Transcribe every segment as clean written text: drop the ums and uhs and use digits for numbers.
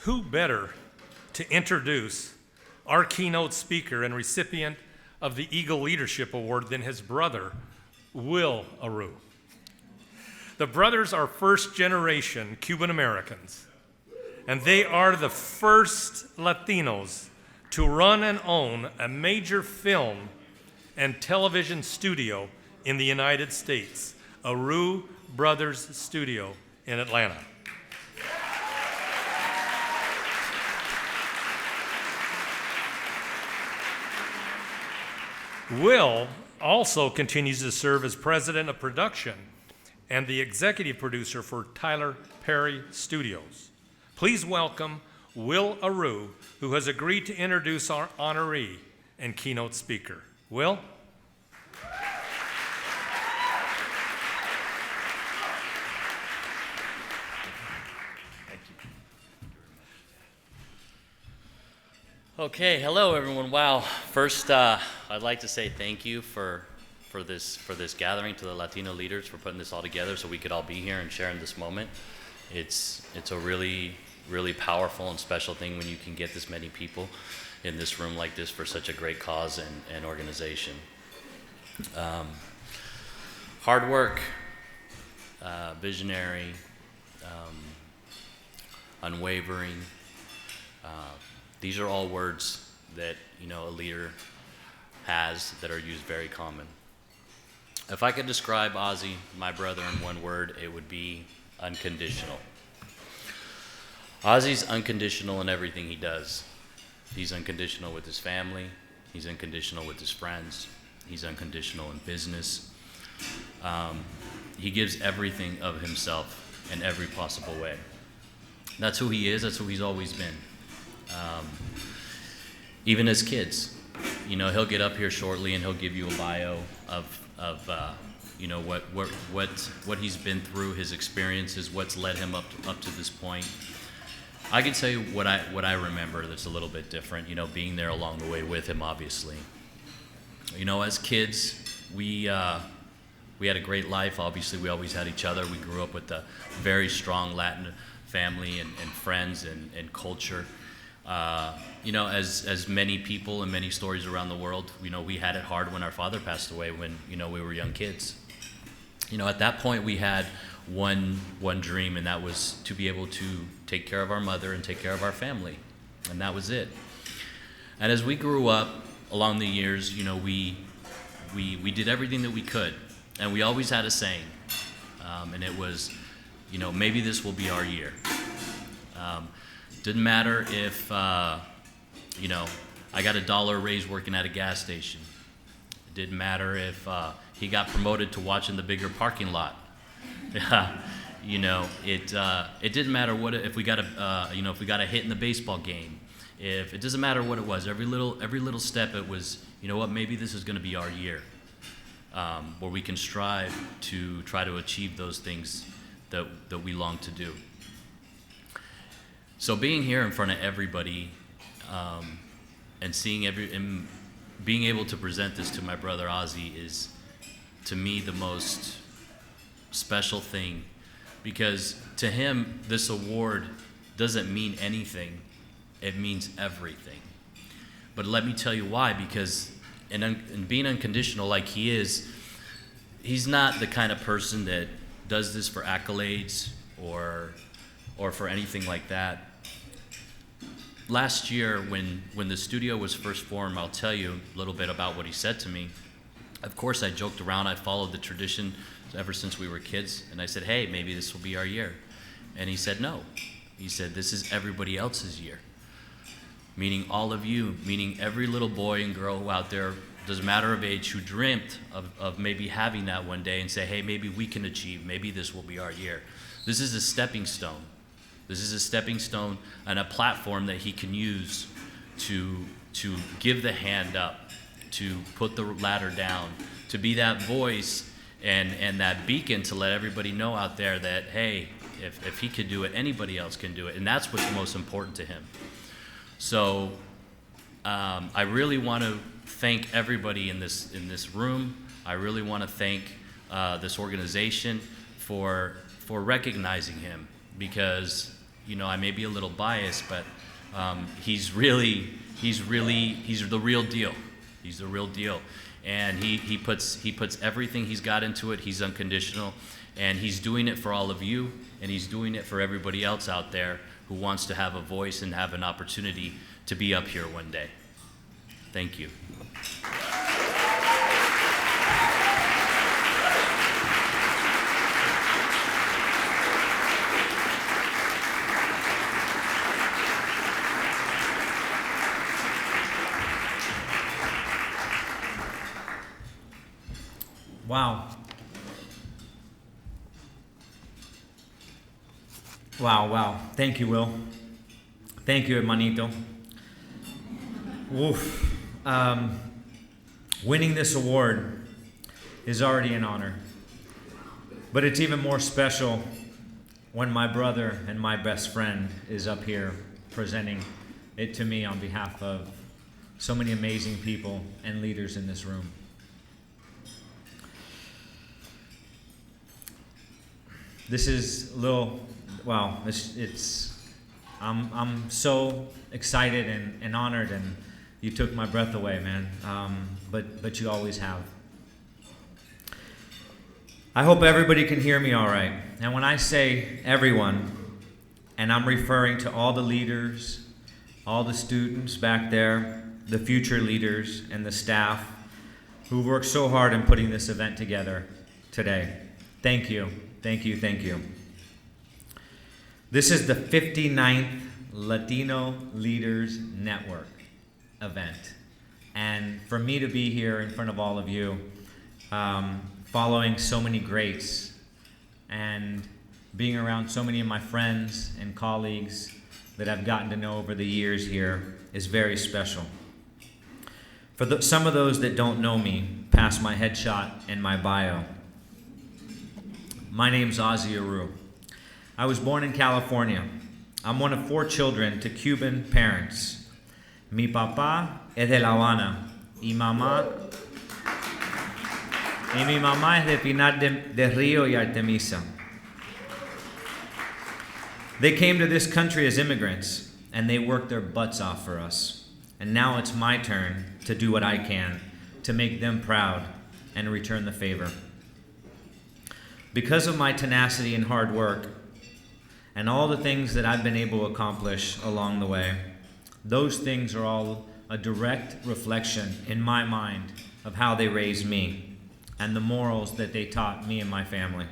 who better to introduce our keynote speaker and recipient of the Eagle Leadership Award than his brother, Will Areu. The brothers are first-generation Cuban Americans, and they are the first Latinos to run and own a major film and television studio in the United States, Areu Brothers Studio in Atlanta. Will also continues to serve as president of production and the executive producer for Tyler Perry Studios. Please welcome Will Areu, who has agreed to introduce our honoree and keynote speaker. Will? Okay, hello everyone. Wow. First, I'd like to say thank you for this gathering, to the Latino leaders for putting this all together so we could all be here and share in this moment. It's a really, really powerful and special thing when you can get this many people in this room like this for such a great cause and organization. Hard work, visionary, unwavering. These are all words that a leader has that are used very common. If I could describe Ozzie, my brother, in one word, it would be unconditional. Ozzie's unconditional in everything he does. He's unconditional with his family. He's unconditional with his friends. He's unconditional in business. He gives everything of himself in every possible way. That's who he is. That's who he's always been. Even as kids, he'll get up here shortly and he'll give you a bio of what he's been through, his experiences, what's led him up to this point. I can tell you what I remember that's a little bit different, being there along the way with him, obviously. As kids, we had a great life. Obviously, we always had each other. We grew up with a very strong Latin family and friends and culture. As many people and many stories around the world, we had it hard when our father passed away when, we were young kids. At that point we had one dream, and that was to be able to take care of our mother and take care of our family. And that was it. And as we grew up along the years, we did everything that we could. And we always had a saying, and it was, maybe this will be our year. Didn't matter if, I got $1 raise working at a gas station. It didn't matter if he got promoted to watching the bigger parking lot. It didn't matter if we got a hit in the baseball game. It doesn't matter what it was. Every little step, it was, maybe this is going to be our year, where we can strive to try to achieve those things that we long to do. So being here in front of everybody, and seeing and being able to present this to my brother Ozzie is, to me, the most special thing, because to him this award doesn't mean anything. It means everything. But let me tell you why. Because in being unconditional like he is, he's not the kind of person that does this for accolades or for anything like that. Last year, when the studio was first formed, I'll tell you a little bit about what he said to me. Of course, I joked around. I followed the tradition ever since we were kids. And I said, hey, maybe this will be our year. And he said, no. He said, this is everybody else's year. Meaning all of you, meaning every little boy and girl who out there, doesn't matter of age, who dreamt of maybe having that one day and say, hey, maybe we can achieve, maybe this will be our year. This is a stepping stone. This is a stepping stone and a platform that he can use to give the hand up, to put the ladder down, to be that voice and that beacon to let everybody know out there that, hey, if he could do it, anybody else can do it. And that's what's most important to him. So I really want to thank everybody in this room. I really want to thank this organization for recognizing him, because I may be a little biased, but he's the real deal. He's the real deal. And he puts everything he's got into it. He's unconditional. And he's doing it for all of you, and he's doing it for everybody else out there who wants to have a voice and have an opportunity to be up here one day. Thank you. Wow. Wow. Thank you, Will. Thank you, hermanito. Oof. Winning this award is already an honor. But it's even more special when my brother and my best friend is up here presenting it to me on behalf of so many amazing people and leaders in this room. This is a little, wow, I'm so excited and honored, and you took my breath away, man, but you always have. I hope everybody can hear me all right. And when I say everyone, and I'm referring to all the leaders, all the students back there, the future leaders, and the staff who worked so hard in putting this event together today. Thank you. Thank you, thank you. This is the 59th Latino Leaders Network event. And for me to be here in front of all of you, following so many greats and being around so many of my friends and colleagues that I've gotten to know over the years here is very special. For some of those that don't know me, past my headshot and my bio, my name's Ozzie Areu. I was born in California. I'm one of 4 children to Cuban parents. Mi papá es de La Habana y mi mamá es de Pinar del Río y Artemisa. They came to this country as immigrants, and they worked their butts off for us. And now it's my turn to do what I can to make them proud and return the favor. Because of my tenacity and hard work, and all the things that I've been able to accomplish along the way, those things are all a direct reflection in my mind of how they raised me and the morals that they taught me and my family.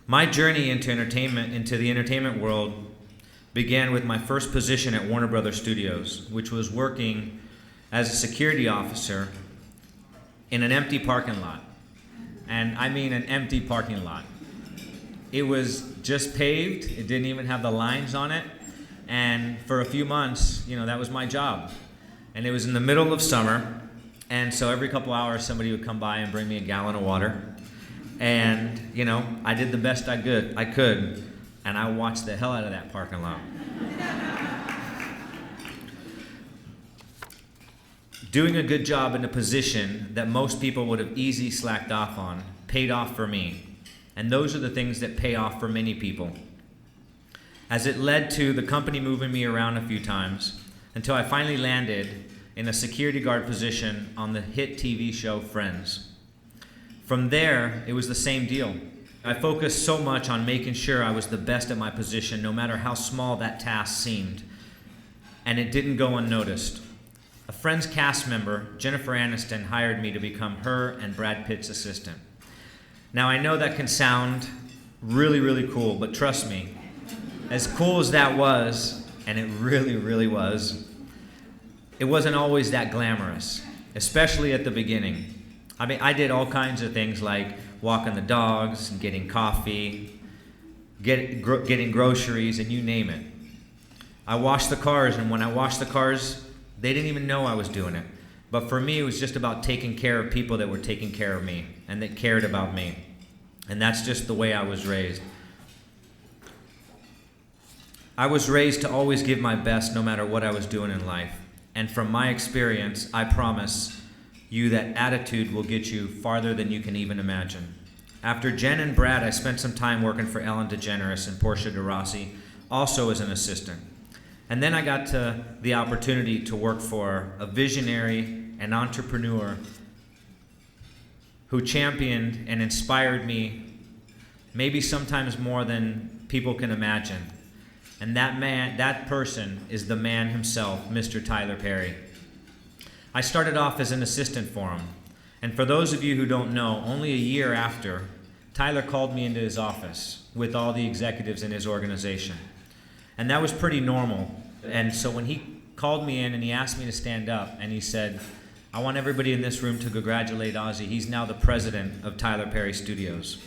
My journey into the entertainment world, began with my first position at Warner Brothers Studios, which was working as a security officer in an empty parking lot. And I mean an empty parking lot. It was just paved. It didn't even have the lines on it. And for a few months, that was my job. And it was in the middle of summer. And so every couple hours, somebody would come by and bring me a gallon of water. And, I did the best I could. And I watched the hell out of that parking lot. Doing a good job in a position that most people would have easily slacked off on paid off for me. And those are the things that pay off for many people. As it led to the company moving me around a few times until I finally landed in a security guard position on the hit TV show Friends. From there, it was the same deal. I focused so much on making sure I was the best at my position, no matter how small that task seemed. And it didn't go unnoticed. A Friends cast member, Jennifer Aniston, hired me to become her and Brad Pitt's assistant. Now, I know that can sound really, really cool, but trust me, as cool as that was, and it really, really was, it wasn't always that glamorous, especially at the beginning. I mean, I did all kinds of things like walking the dogs and getting coffee, getting groceries, and you name it. I washed the cars, and when I washed the cars, they didn't even know I was doing it. But for me, it was just about taking care of people that were taking care of me and that cared about me. And that's just the way I was raised. I was raised to always give my best no matter what I was doing in life. And from my experience, I promise you that attitude will get you farther than you can even imagine. After Jen and Brad, I spent some time working for Ellen DeGeneres and Portia de Rossi, also as an assistant. And then I got the opportunity to work for a visionary and entrepreneur who championed and inspired me maybe sometimes more than people can imagine. And that person is the man himself, Mr. Tyler Perry. I started off as an assistant for him. And for those of you who don't know, only a year after, Tyler called me into his office with all the executives in his organization. And that was pretty normal. And so when he called me in and he asked me to stand up, and he said, I want everybody in this room to congratulate Ozzie. He's now the president of Tyler Perry Studios.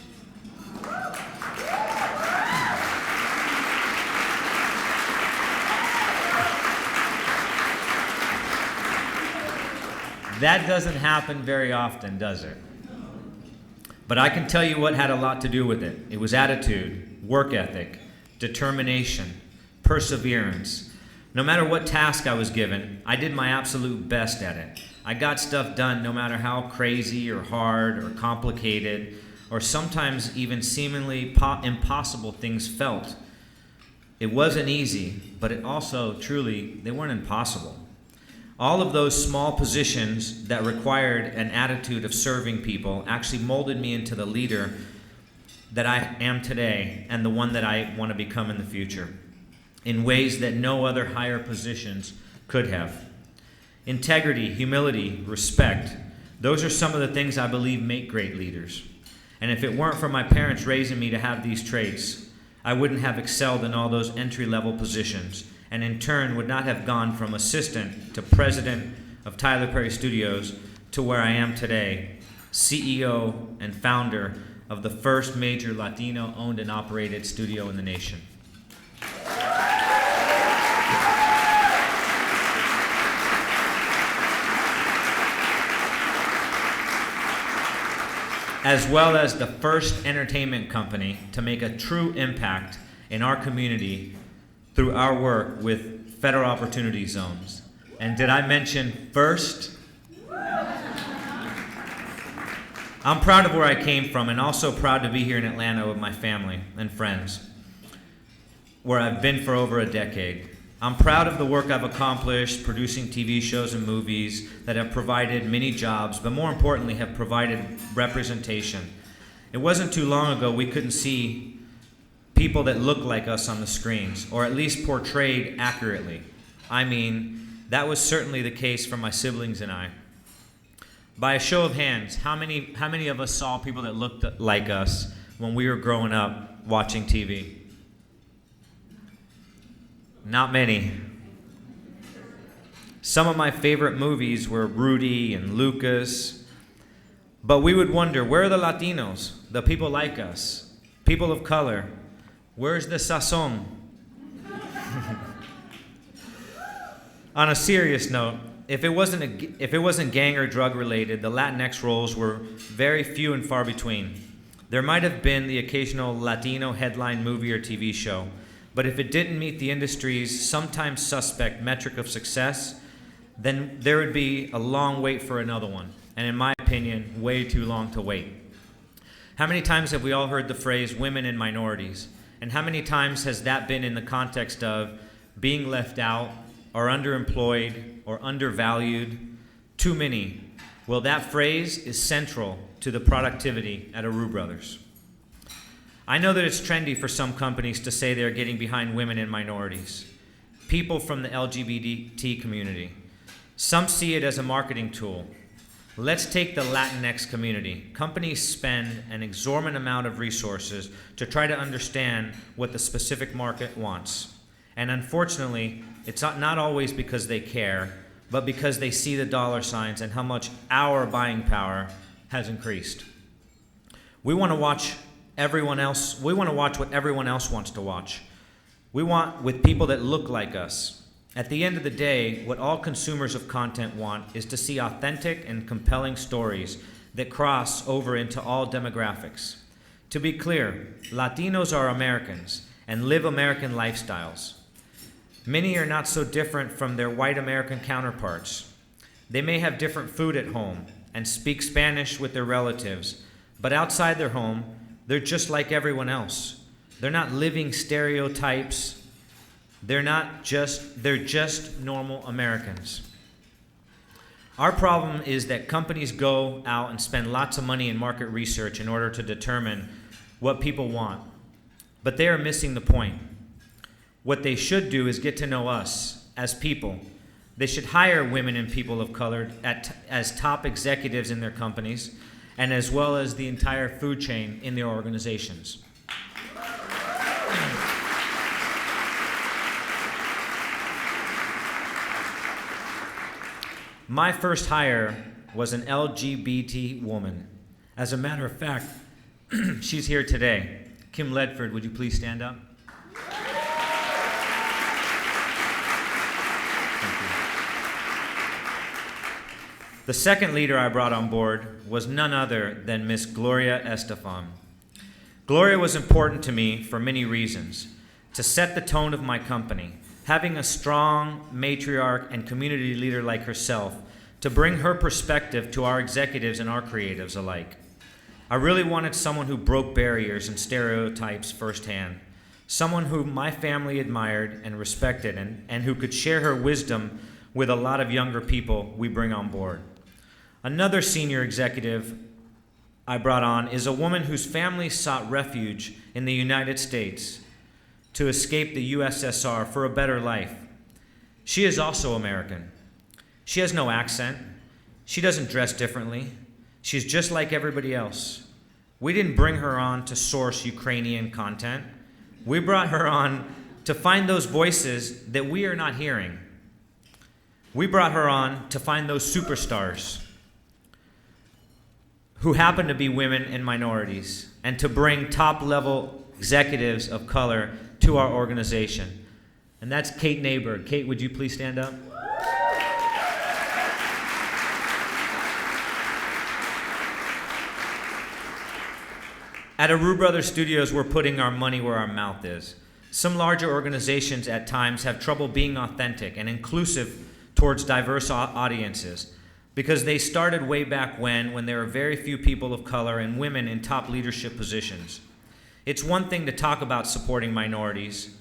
That doesn't happen very often, does it? But I can tell you what had a lot to do with it. It was attitude, work ethic, determination, perseverance. No matter what task I was given, I did my absolute best at it. I got stuff done no matter how crazy or hard or complicated or sometimes even seemingly impossible things felt. It wasn't easy, but it also truly, they weren't impossible. All of those small positions that required an attitude of serving people actually molded me into the leader that I am today and the one that I want to become in the future, in ways that no other higher positions could have. Integrity, humility, respect, those are some of the things I believe make great leaders. And if it weren't for my parents raising me to have these traits, I wouldn't have excelled in all those entry-level positions, and in turn would not have gone from assistant to president of Tyler Perry Studios to where I am today, CEO and founder of the first major Latino-owned and operated studio in the nation. As well as the first entertainment company to make a true impact in our community through our work with federal opportunity zones. And did I mention first? I'm proud of where I came from and also proud to be here in Atlanta with my family and friends, where I've been for over a decade. I'm proud of the work I've accomplished producing TV shows and movies that have provided many jobs, but more importantly have provided representation. It wasn't too long ago we couldn't see people that look like us on the screens, or at least portrayed accurately. I mean, that was certainly the case for my siblings and I. By a show of hands, how many of us saw people that looked like us when we were growing up watching TV? Not many. Some of my favorite movies were Rudy and Lucas, but we would wonder, where are the Latinos, the people like us, people of color? Where's the sazon? On a serious note, if it wasn't gang or drug related, the Latinx roles were very few and far between. There might have been the occasional Latino headline movie or TV show, but if it didn't meet the industry's sometimes suspect metric of success, then there would be a long wait for another one, and in my opinion, way too long to wait. How many times have we all heard the phrase women and minorities? And how many times has that been in the context of being left out or underemployed or undervalued? Too many. Well, that phrase is central to the productivity at Areu Brothers. I know that it's trendy for some companies to say they're getting behind women and minorities, people from the LGBT community. Some see it as a marketing tool. Let's take the Latinx community. Companies spend an exorbitant amount of resources to try to understand what the specific market wants. And unfortunately, it's not always because they care, but because they see the dollar signs and how much our buying power has increased. We want to watch everyone else. We want to watch what everyone else wants to watch. We want with people that look like us. At the end of the day, what all consumers of content want is to see authentic and compelling stories that cross over into all demographics. To be clear, Latinos are Americans and live American lifestyles. Many are not so different from their white American counterparts. They may have different food at home and speak Spanish with their relatives, but outside their home, they're just like everyone else. They're not living stereotypes They're just normal Americans. Our problem is that companies go out and spend lots of money in market research in order to determine what people want. But they are missing the point. What they should do is get to know us as people. They should hire women and people of color as top executives in their companies, and as well as the entire food chain in their organizations. My first hire was an LGBT woman. As a matter of fact, she's here today. Kim Ledford, would you please stand up? Thank you. The second leader I brought on board was none other than Miss Gloria Estefan. Gloria was important to me for many reasons. To set the tone of my company, having a strong matriarch and community leader like herself to bring her perspective to our executives and our creatives alike. I really wanted someone who broke barriers and stereotypes firsthand, someone whom my family admired and respected, and who could share her wisdom with a lot of younger people we bring on board. Another senior executive I brought on is a woman whose family sought refuge in the United States to escape the USSR for a better life. She is also American. She has no accent. She doesn't dress differently. She's just like everybody else. We didn't bring her on to source Ukrainian content. We brought her on to find those voices that we are not hearing. We brought her on to find those superstars who happen to be women and minorities, and to bring top-level executives of color to our organization. And that's Kate Neighbor. Kate, would you please stand up? At Areu Brothers Studios, we're putting our money where our mouth is. Some larger organizations at times have trouble being authentic and inclusive towards diverse audiences because they started way back when there were very few people of color and women in top leadership positions. It's one thing to talk about supporting minorities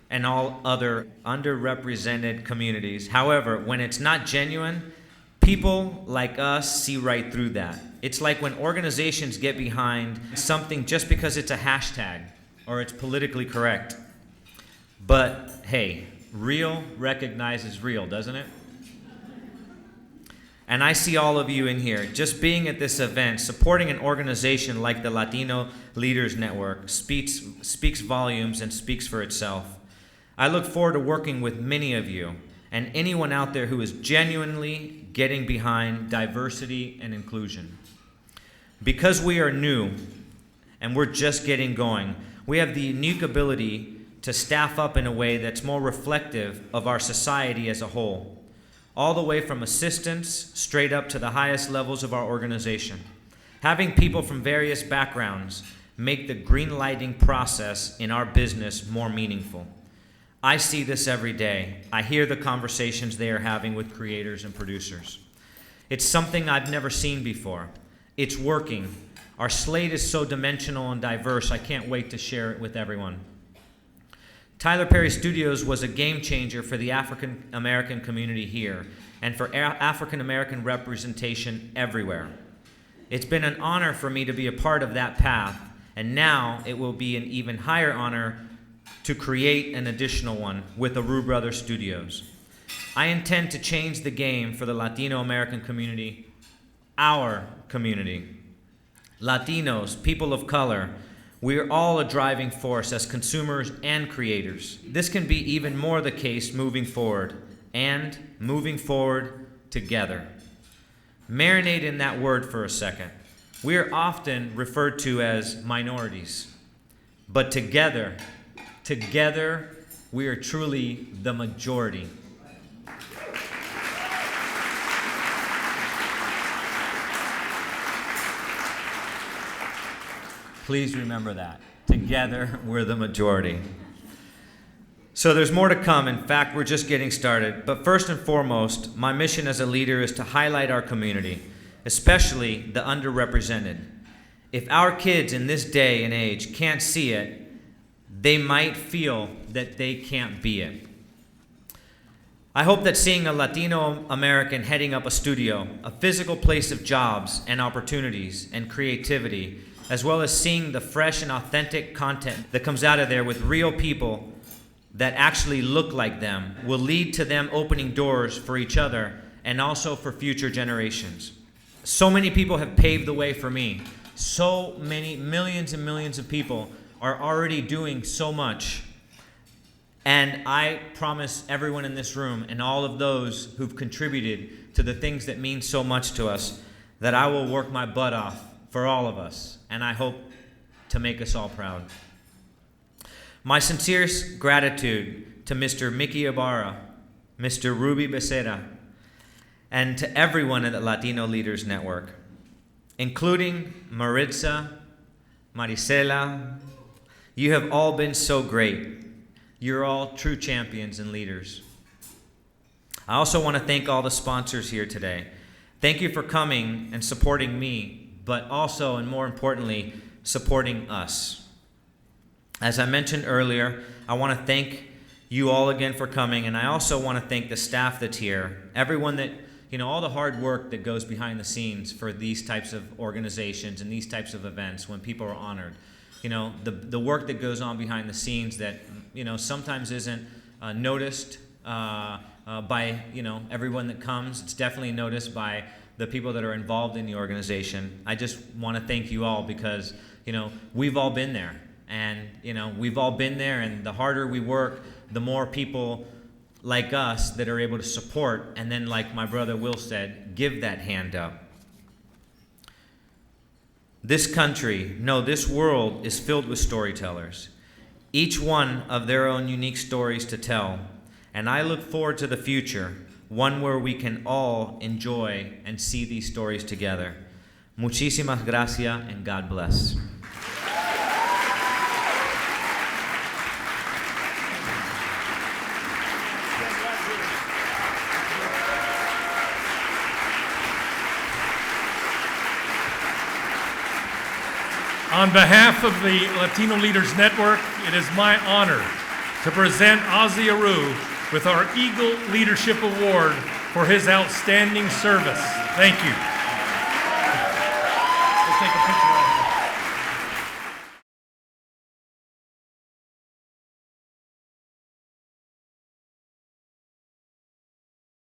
and all other underrepresented communities. However, when it's not genuine, people like us see right through that. It's like when organizations get behind something just because it's a hashtag or it's politically correct. But hey, real recognizes real, doesn't it? And I see all of you in here. Just being at this event, supporting an organization like the Latino Leaders Network speaks volumes and speaks for itself. I look forward to working with many of you and anyone out there who is genuinely getting behind diversity and inclusion. Because we are new and we're just getting going, we have the unique ability to staff up in a way that's more reflective of our society as a whole, all the way from assistants straight up to the highest levels of our organization. Having people from various backgrounds make the green lighting process in our business more meaningful. I see this every day. I hear the conversations they are having with creators and producers. It's something I've never seen before. It's working. Our slate is so dimensional and diverse, I can't wait to share it with everyone. Tyler Perry Studios was a game changer for the African American community here and for African American representation everywhere. It's been an honor for me to be a part of that path, and now it will be an even higher honor to create an additional one with Areu Brothers Studios. I intend to change the game for the Latino American community, our community. Latinos, people of color, we are all a driving force as consumers and creators. This can be even more the case moving forward, and moving forward together. Marinate in that word for a second. We are often referred to as minorities, but together, we are truly the majority. Please remember that. Together, we're the majority. So there's more to come. In fact, we're just getting started. But first and foremost, my mission as a leader is to highlight our community, especially the underrepresented. If our kids in this day and age can't see it, they might feel that they can't be it. I hope that seeing a Latino American heading up a studio, a physical place of jobs and opportunities and creativity, as well as seeing the fresh and authentic content that comes out of there with real people that actually look like them, will lead to them opening doors for each other and also for future generations. So many people have paved the way for me. So many, millions and millions of people are already doing so much. And I promise everyone in this room and all of those who've contributed to the things that mean so much to us that I will work my butt off for all of us, and I hope to make us all proud. My sincerest gratitude to Mr. Mickey Ibarra, Mr. Ruby Becerra, and to everyone at the Latino Leaders Network, including Maritza, Maricela. You have all been so great. You're all true champions and leaders. I also want to thank all the sponsors here today. Thank you for coming and supporting me, but also, and more importantly, supporting us. As I mentioned earlier, I want to thank you all again for coming, and I also want to thank the staff that's here, everyone that, all the hard work that goes behind the scenes for these types of organizations and these types of events when people are honored. The work that goes on behind the scenes that, sometimes isn't noticed by, everyone that comes. It's definitely noticed by the people that are involved in the organization. I just want to thank you all because, we've all been there. And, we've all been there, and the harder we work, the more people like us that are able to support, and then, like my brother Will said, give that hand up. This country, no, this world is filled with storytellers, each one of their own unique stories to tell. And I look forward to the future, one where we can all enjoy and see these stories together. Muchísimas gracias and God bless. On behalf of the Latino Leaders Network, it is my honor to present Ozzie Areu with our Eagle Leadership Award for his outstanding service. Thank you. We'll take a picture.